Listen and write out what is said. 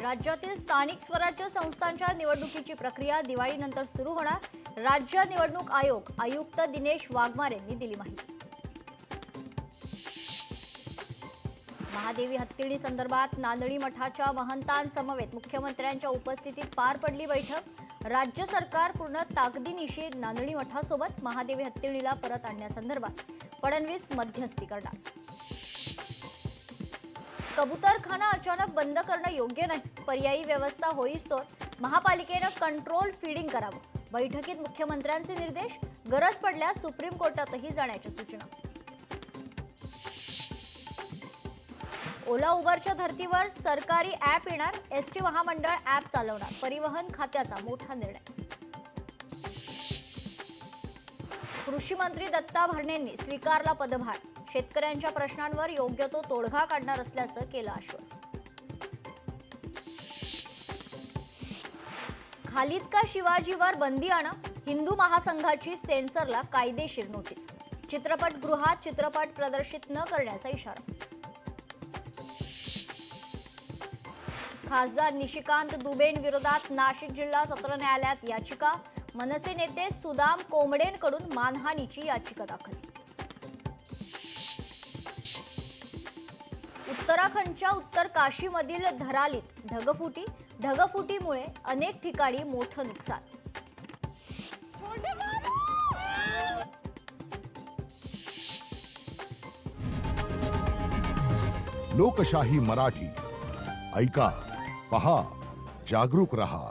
राज्यातील स्थानिक स्वराज्य संस्थांच्या निवडणुकीची प्रक्रिया दिवाळीनंतर सुरू होणार। राज्य निवडणूक आयोग आयुक्त दिनेश वाघमार यांनी दिली माहिती। महादेवी हत्तीणी संदर्भात नांदणी मठाच्या महंतांसमवेत मुख्यमंत्र्यांच्या उपस्थितीत पार पडली बैठक। राज्य सरकार पूर्ण ताकदीनिशी नांदणी मठासोबत महादेवी हत्तीणीला परत आणण्यासंदर्भात फडणवीस मध्यस्थी करणार। कबूतरखाना अचानक बंद करणं योग्य नाही, पर्यायी व्यवस्था होईस्तोवर महापालिकेनं कंट्रोल फीडिंग करावं। बैठकीत मुख्यमंत्र्यांचे निर्देश, गरज पडल्यास सुप्रीम कोर्टातही जाण्याच्या सूचना। ओला उबरच्या धर्तीवर सरकारी ॲप येणार, एसटी महामंडळ ॲप चालवणार, परिवहन खात्याचा मोठा निर्णय। कृषी मंत्री दत्ता भरणेंनी स्वीकारला पदभार, शेतकऱ्यांच्या प्रश्नांवर योग्य तो तोडगा काढणार असल्याचं केलं आश्वासन। खालिद का शिवाजीवर बंदी आणा, हिंदू महासंघाची सेन्सरला कायदेशीर नोटीस, चित्रपटगृहात चित्रपट प्रदर्शित न करण्याचा इशारा। खासदार निशिकांत दुबेंविरोधात नाशिक जिल्हा सत्र न्यायालयात याचिका, मनसे नेते सुदाम कोंबडेंकडून मानहानीची याचिका दाखल। उत्तराखंडच्या उत्तर काशीमधील धरालीत ढगफुटीमुळे अनेक ठिकाणी मोठं नुकसान। लोकशाही मराठी ऐका, पहा, जागरूक रहा।